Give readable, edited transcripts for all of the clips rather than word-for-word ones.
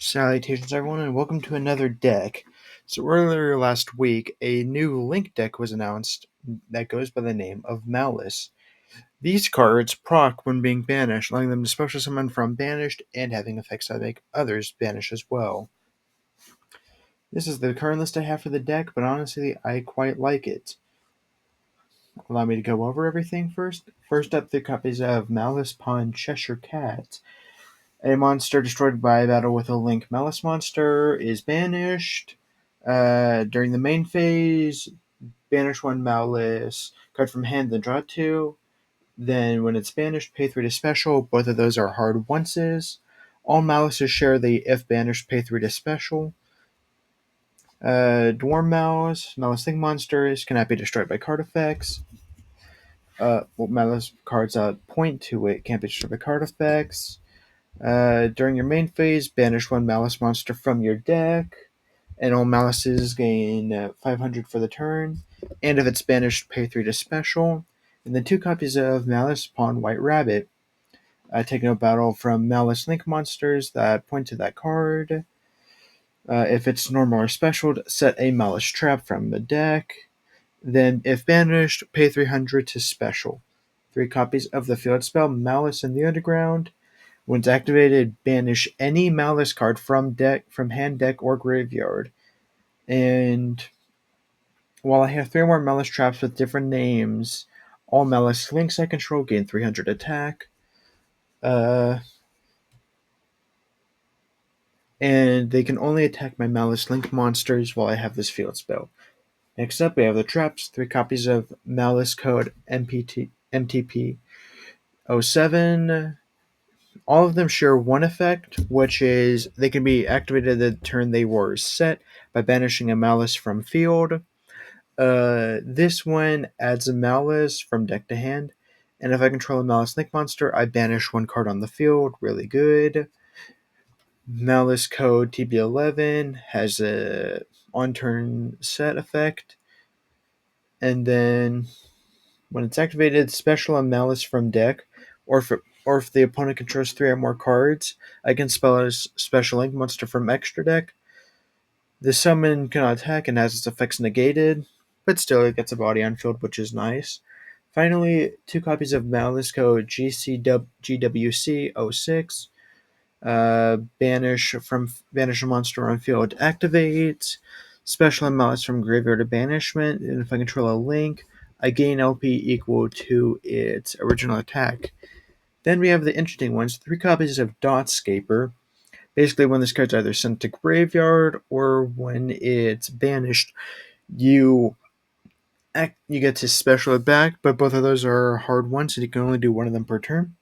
Salutations, everyone, and welcome to another deck. So, earlier last week, a new Link deck was announced that goes by the name of Malice. These cards proc when being banished, allowing them to special summon from banished and having effects that make others banish as well. This is the current list I have for the deck, but honestly, I quite like it. Allow me to go over everything first. First up, 3 copies of Malice Pawn Cheshire Cat. A monster destroyed by a battle with a Link Malice monster is banished. During the main phase, banish 1 Malice card from hand, then draw 2. Then, when it's banished, pay 3 to special. Both of those are hard onces. All Malices share the if banished, pay 3 to special. Dwarf Malice Link monsters cannot be destroyed by card effects. Malice cards point to it can't be destroyed by card effects. During your main phase, banish 1 Malice monster from your deck, and all Malices gain 500 for the turn. And if it's banished, pay 3 to special. And then 2 copies of Malice Pawn White Rabbit. Taking a battle from Malice Link monsters that point to that card. If it's normal or special, set a Malice Trap from the deck. Then, if banished, pay 300 to special. 3 copies of the field spell Malice in the Underground. When it's activated, banish any Malice card from hand, deck, or graveyard. And while I have 3 more Malice traps with different names, all Malice Links I control gain 300 attack. And they can only attack my Malice Link monsters while I have this field spell. Next up, we have the traps. 3 copies of Malice Code MTP 07. All of them share one effect, which is they can be activated the turn they were set by banishing a Malice from field. This one adds a Malice from deck to hand, and if I control a Malice Link monster, I banish 1 card on the field. Really good. Malice Code TB11 has a on-turn set effect, and then when it's activated, special a Malice from deck, or if the opponent controls 3 or more cards, I can spell a special Link monster from extra deck. The summon cannot attack and has its effects negated, but still it gets a body on field, which is nice. Finally, 2 copies of Malice Code GWC06. Banish a monster on field activates. Special Malice from graveyard to banishment, and if I control a Link, I gain LP equal to its original attack. Then we have the interesting ones, 3 copies of Dotscaper. Basically, when this card's either sent to graveyard or when it's banished, you get to special it back, but both of those are hard ones, and you can only do 1 of them per turn.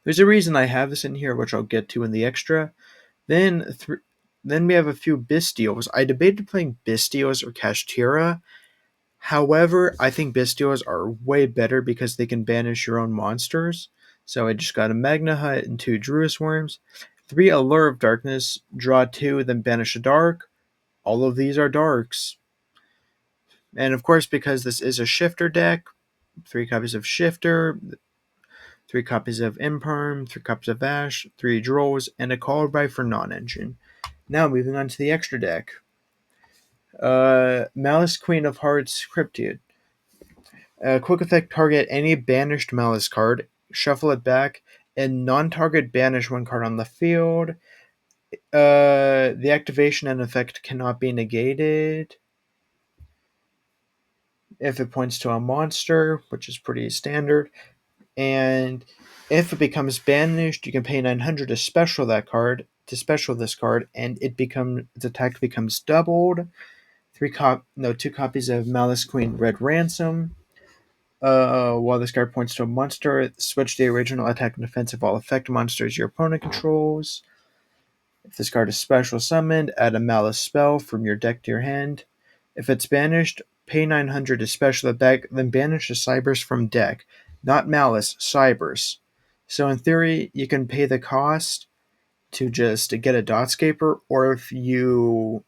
There's a reason I have this in here, which I'll get to in the extra. Then we have a few Bystials. I debated playing Bystials or Kashtira. However, I think Bystials are way better because they can banish your own monsters. So I just got a Magna Hut and 2 Druis Worms. 3 Allure of Darkness, draw 2, then banish a dark. All of these are darks. And of course, because this is a shifter deck, 3 copies of Shifter, 3 copies of Imperm, 3 copies of Ash, 3 Drolls, and a Called for non-engine. Now moving on to the extra deck. Malice Queen of Hearts Cryptid. Quick effect, target any banished Malice card, shuffle it back, and non-target banish 1 card on the field. The activation and effect cannot be negated if it points to a monster, which is pretty standard. And if it becomes banished, you can pay 900 to special that card, to special this card, and its attack becomes doubled. 2 copies of Malice Queen Red Ransom. While this card points to a monster, switch the original attack and defense of all effect monsters your opponent controls. If this card is special summoned, add a Malice spell from your deck to your hand. If it's banished, pay 900 to special it back, then banish a Cybers from deck. Not Malice, Cybers. So in theory, you can pay the cost to just get a Dotscaper, or if you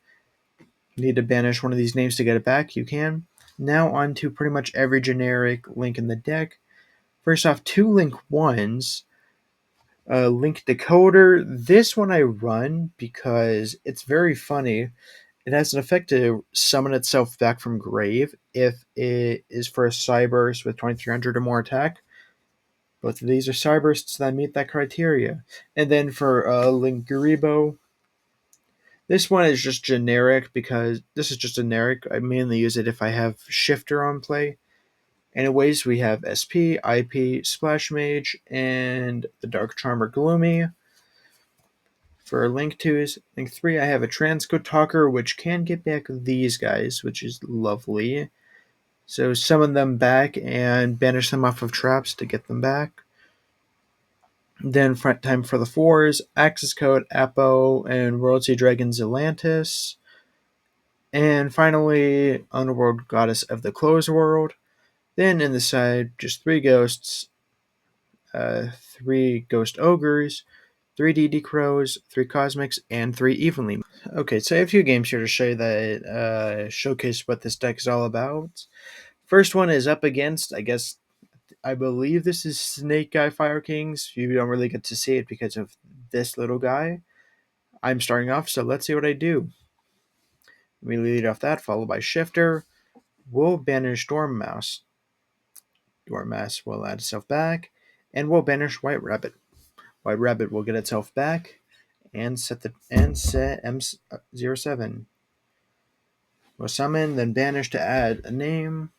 need to banish one of these names to get it back, you can. Now on to pretty much every generic Link in the deck. First off, 2 Link 1s. Link decoder. This one I run because it's very funny. It has an effect to summon itself back from grave if it is for a Cyburst with 2300 or more attack. Both of these are Cybursts that meet that criteria. And then for Link Garibo, this one is just generic because this is just generic. I mainly use it if I have Shifter on play. Anyways, we have SP, IP, Splash Mage, and the Dark Charmer Gloomy. For Link 2's Link 3, I have a Transcode Talker, which can get back these guys, which is lovely. So summon them back and banish them off of traps to get them back. Then time for the 4s, Access Code, Apo, and Royalty Dragon Zelantis. And finally, Underworld Goddess of the Closed World. Then in the side, just 3 ghosts, 3 Ghost Ogres, 3 DD Crows, 3 Cosmics, and 3 Evenly. Okay, so I have a few games here to show you that showcase what this deck is all about. First one is up against, I believe this is Snake Guy Fire Kings. You don't really get to see it because of this little guy. I'm starting off, so let's see what I do. We lead off that, followed by Shifter. We'll banish Dormouse. Dormouse will add itself back, and we'll banish White Rabbit. White Rabbit will get itself back and set M07. We'll summon, then banish to add a name.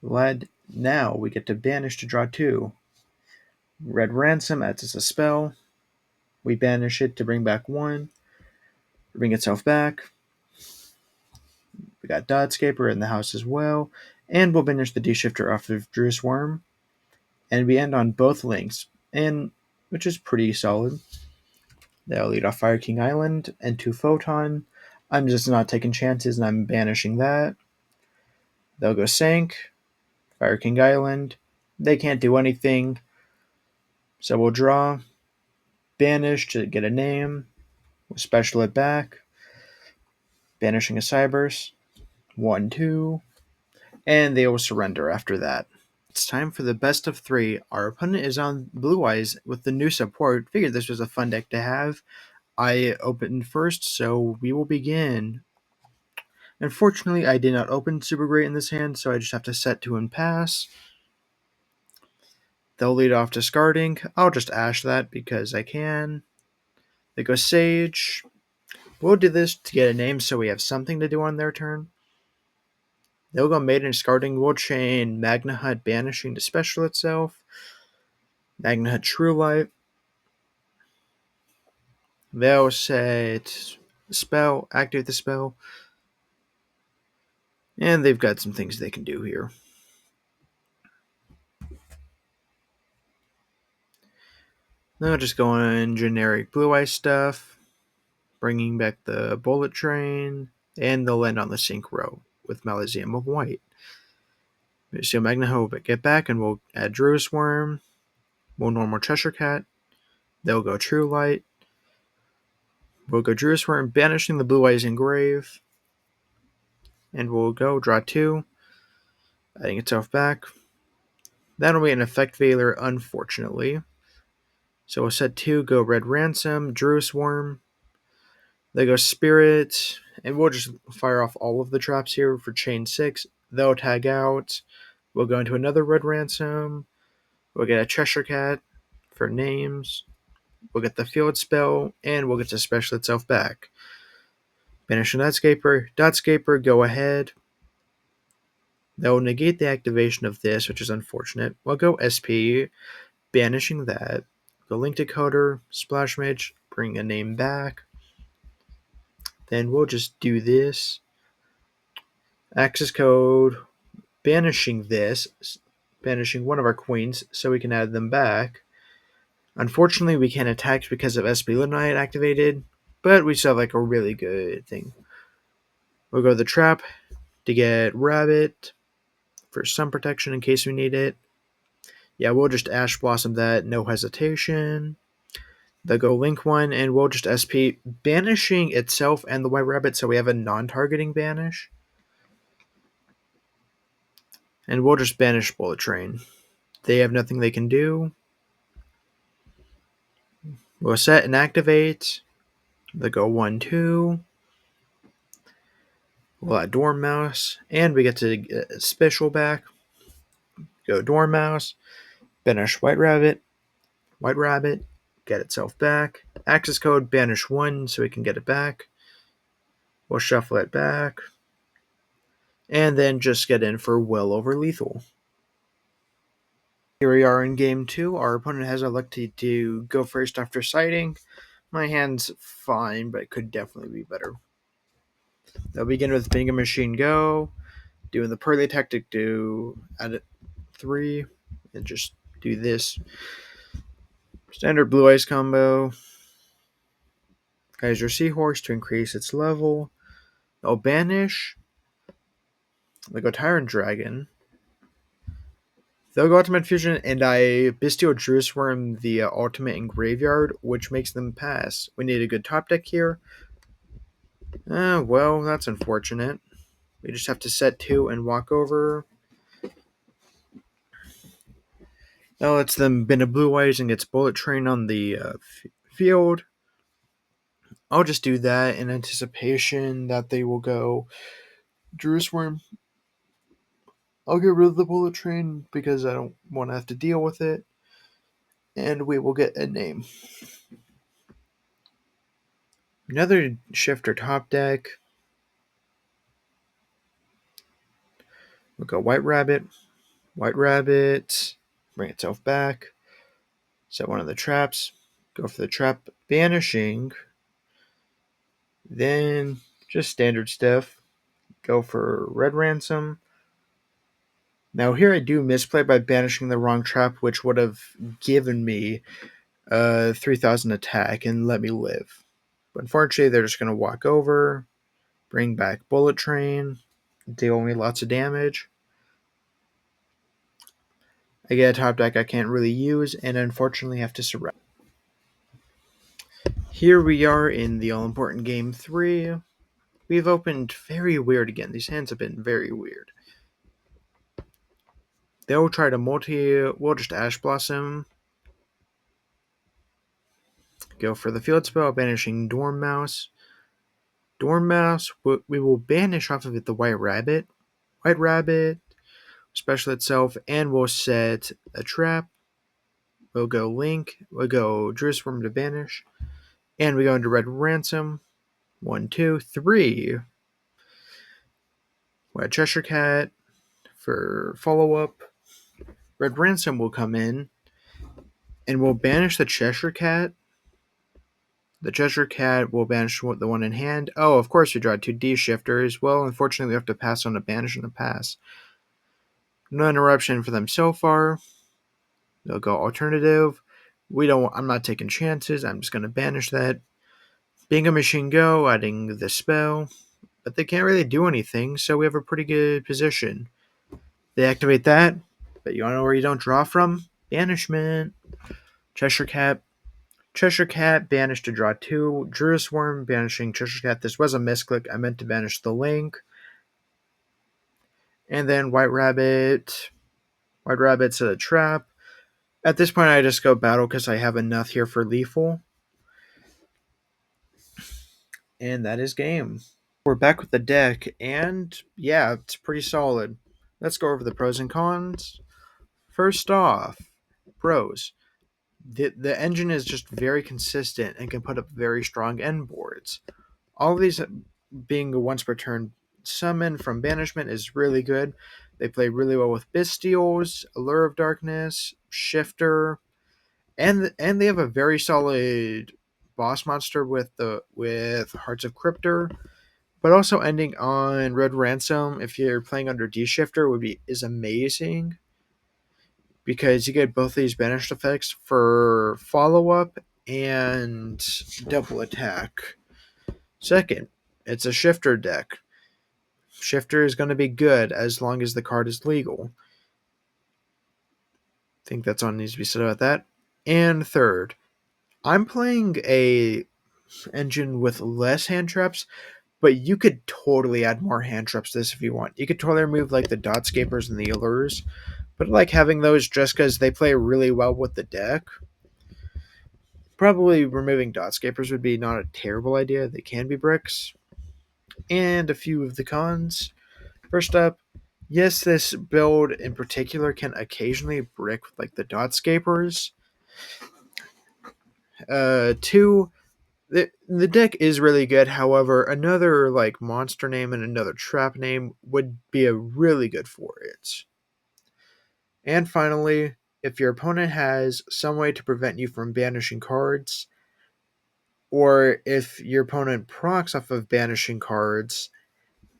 Now we get to banish to draw 2. Red Ransom adds as a spell. We banish it to bring back 1. Bring itself back. We got Dotscaper in the house as well. And we'll banish the D-Shifter off of Drew's Worm. And we end on both links, and which is pretty solid. They'll lead off Fire King Island and 2 Photon. I'm just not taking chances and I'm banishing that. They'll go Sank, Fire King Island. They can't do anything. So we'll draw, banish to get a name, we'll special it back, banishing a Cyberse, 1, 2, and they will surrender after that. It's time for the best of 3. Our opponent is on Blue Eyes with the new support. Figured this was a fun deck to have. I opened first, so we will begin. Unfortunately, I did not open super great in this hand, so I just have to set to and pass. They'll lead off discarding. I'll just Ash that because I can. They go Sage. We'll do this to get a name so we have something to do on their turn. They'll go Maiden discarding. We'll chain Magna Hut banishing to special itself. Magna Hut True Light. They'll set spell, activate the spell. And they've got some things they can do here. They'll just go on generic Blue Eye stuff, bringing back the Bullet Train, and they'll end on the Sync Row with Malizium of White. So Magna Hut will get back, and we'll add Drew's Worm. We'll normal Cheshire Cat. They'll go True Light. We'll go Drew's Worm, banishing the Blue Eyes Engrave. And we'll go draw 2, adding itself back. That'll be an Effect Veiler, unfortunately. So we'll set 2, go Red Ransom, Drew's Worm. They go Spirit, and we'll just fire off all of the traps here for chain 6. They'll tag out. We'll go into another Red Ransom. We'll get a Cheshire Cat for names. We'll get the Field Spell, and we'll get to special itself back. Banish an Dotscaper, go ahead. They'll negate the activation of this, which is unfortunate. We'll go SP, banishing that. Go Link Decoder, Splash Mage, bring a name back. Then we'll just do this. Access Code, banishing this, banishing one of our queens so we can add them back. Unfortunately, we can't attack because of SP Midnight activated, but we still have like a really good thing. We'll go the Trap to get Rabbit for some protection in case we need it. Yeah, we'll just Ash Blossom that, no hesitation. They'll go Link one, and we'll just SP, banishing itself and the White Rabbit so we have a non-targeting banish. And we'll just banish Bullet Train. They have nothing they can do. We'll set and activate. They go 1, 2. We'll add Dormouse, and we get to get a special back. Go Dormouse, banish White Rabbit, get itself back. Access code, banish 1 so we can get it back. We'll shuffle it back. And then just get in for well over lethal. Here we are in game 2. Our opponent has elected to go first after sighting. My hand's fine, but it could definitely be better. They'll begin with Bingo Machine Go, doing the Pearly tactic to add 3, and just do this. Standard Blue Ice combo. Kaiser Seahorse to increase its level. They'll banish. They go Tyrant Dragon. They'll go Ultimate Fusion, and I Bestial Druisworm the Ultimate in Graveyard, which makes them pass. We need a good top deck here. Well, that's unfortunate. We just have to set 2 and walk over. That lets them bin a Blue Eyes and gets Bullet Train on the field. I'll just do that in anticipation that they will go Druisworm. I'll get rid of the Bullet Train because I don't want to have to deal with it. And we will get a name. Another Shifter top deck. We'll go White Rabbit, bring itself back, set one of the traps, go for the trap banishing, then just standard stuff, go for Red Ransom. Now here I do misplay by banishing the wrong trap, which would have given me 3,000 attack and let me live. But unfortunately, they're just going to walk over, bring back Bullet Train, deal me lots of damage. I get a top deck I can't really use, and unfortunately have to surrender. Here we are in the all-important game 3. We've opened very weird again. These hands have been very weird. They'll try to we'll just Ash Blossom. Go for the field spell, banishing Dormouse. We will banish off of it the White Rabbit. Special itself, and we'll set a trap. We'll go Link. We'll go Druisworm to banish. And we go into Red Ransom. 1, 2, 3. We'll Cheshire Cat for follow-up. Red Ransom will come in, and we'll banish the Cheshire Cat. The Cheshire Cat will banish the one in hand. Oh, of course we draw 2 D shifters. Well, unfortunately we have to pass on a banish and a pass. No interruption for them so far. They'll go alternative. I'm not taking chances. I'm just going to banish that. Bingo Machine Go, adding the spell. But they can't really do anything, so we have a pretty good position. They activate that, but you want to know where you don't draw from? Banishment. Cheshire Cat, banished to draw 2. Druisworm, banishing Cheshire Cat. This was a misclick. I meant to banish the Link. And then White Rabbit. White Rabbit set a trap. At this point, I just go battle because I have enough here for lethal. And that is game. We're back with the deck, and yeah, it's pretty solid. Let's go over the pros and cons. First off, pros. The engine is just very consistent and can put up very strong end boards. All of these being a once per turn summon from banishment is really good. They play really well with Bestials, Allure of Darkness, Shifter, and they have a very solid boss monster with Hearts of Cryptor. But also ending on Red Ransom, if you're playing under D Shifter, is amazing. Because you get both these banished effects for follow-up and double attack. Second, it's a Shifter deck. Shifter is going to be good as long as the card is legal. I think that's all needs to be said about that. And third, I'm playing a engine with less hand traps, but you could totally add more hand traps to this if you want. You could totally remove like the Dotscapers and the Allures, but I like having those just because they play really well with the deck. Probably removing dotscapers would be not a terrible idea. They can be bricks. And a few of the cons. First up, yes, this build in particular can occasionally brick with like the dotscapers. Two, the deck is really good. However, another like monster name and another trap name would be a really good for it. And finally, if your opponent has some way to prevent you from banishing cards, or if your opponent procs off of banishing cards,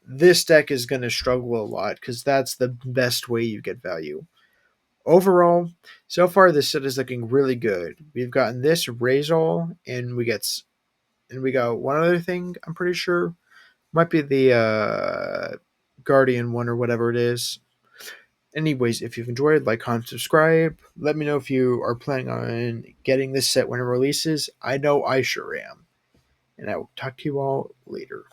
this deck is going to struggle a lot because that's the best way you get value. Overall, so far this set is looking really good. We've gotten this Razor, and we got one other thing. I'm pretty sure might be the Guardian one or whatever it is. Anyways, if you've enjoyed, like, comment, subscribe. Let me know if you are planning on getting this set when it releases. I know I sure am. And I will talk to you all later.